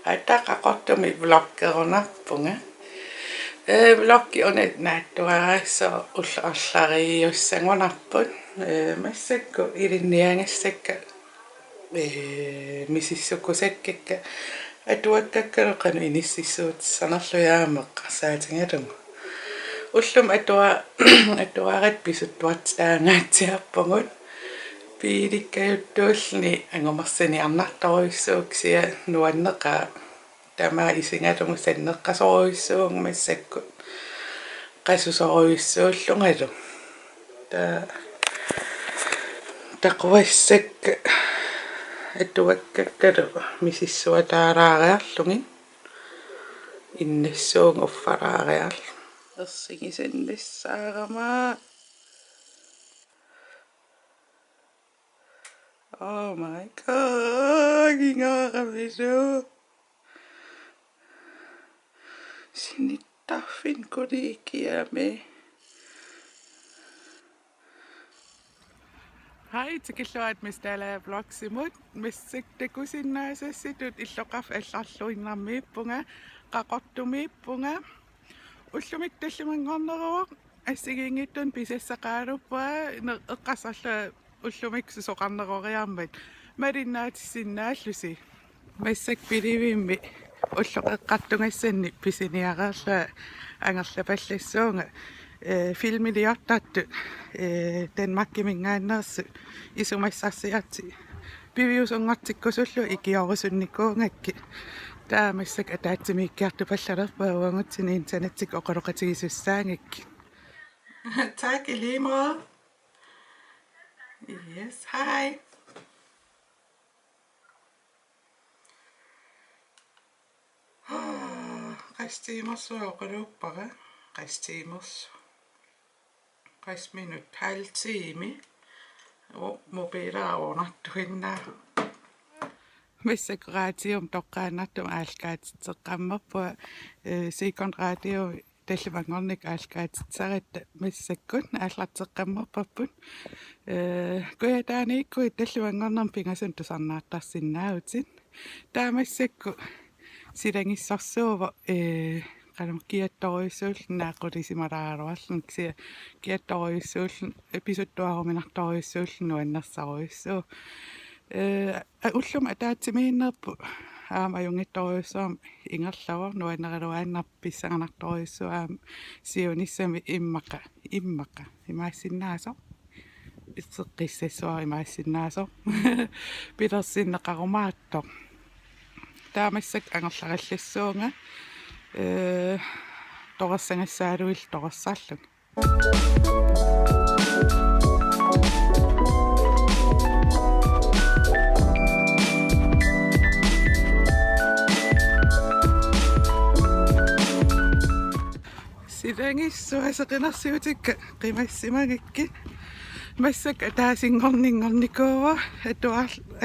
Ataqaqortumi vloggerunarpunga vloggi on naattuaraassa ullerallariussangunarput massakku ilinniangassakka misissukusakkakka atuakkakkaluqanu inississuutissarnerluyaamеққарсаатингалугу ullum atuarat pisuttuatsaangaatsiarpungut piilikkajuttuullni angomersaniarnartoruissuuksia nuanneqaa tamaa isingalugu sanneqqasoruissuung massakku qasusoruissuullungalu taquassakka atuakkakkalu misissuataaraariarlugin innassuung uffaraariarlu ersigisannissaaramaa. Oh my god, gingaaravisu sinittaffin kuliikiame. Hai tikilluat mistala vlogsimut missiktakusinnaasassitut illoqaf allarluinnermiippunga qaqortumiippunga ullumik tallimangorneruaq assigiingittun pisassaqaaluppaa eqqasarla ullumik susoqarneroriarmat malinnaatissinnaallusi massak pilivimmi ulloqeqqartungassanni pisiniaqaarla angerlapallassuunga filmiliortattu Danmarkimingaannersu isumassarsiarti piviusunngortikkusullu ikiorusунникуungakki taamassak ataatsimiikkiartu pallalerpauangutsini internettik oqoloqatigisussaangakki. Tak i lige måde. Yes, hej. Restiimers oqaluuppara restiimers 60 minut halv time mobiilaaruunartuinnaa massak raatium toqqaannartum aalkaatitseqqammerpua Sikon radio tallimangornik aalkaatitsaratta massakkun aallarteqqammerpapput kuataaniikkuit tallimangornerm pingasun tusarnaartarsinnaagutin taamassakku silangissarsuuva kiattoruissuullun naaqqulisimalaruarlun kiattoruissuullun episuttuaruminartoruissuullun nuannersaruissuu ullum ataatimiinnerpu aamajungittoruissuam ingerlavar nuanneraluaannarpissanganartoruissuaam siunissami immaqa imaassinnaaso itseqqissassuar imaassinnaaso pilersinneqarumaattor taamassak angerlarallassuunga toqersangassaaluil toqersarlun silangissuaseqinarsiutikka qimassimagakki massak ataasingorninngornikuuva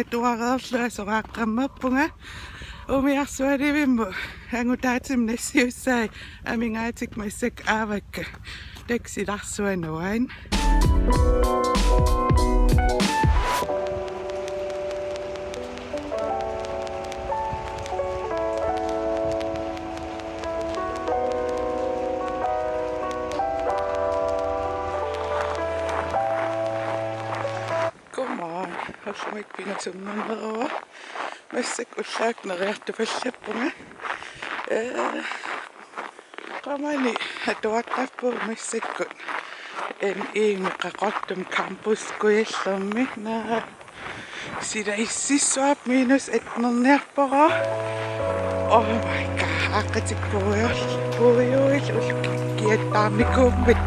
atuareerlua soqaaqqammerpunga umiarsualivimmu angutaatim nassiussaai amingaatik massak aavakka taksilarsuanuain Hollumik pingasunnernerua massak ullaakneriartupallappunga qamani atuaqqappu massakkut iimeqqaqortum campus kuyallermi naa sila ississuap minus etnerniarpora oh my god aqqatikpuujuil ulkiattaarnikuummit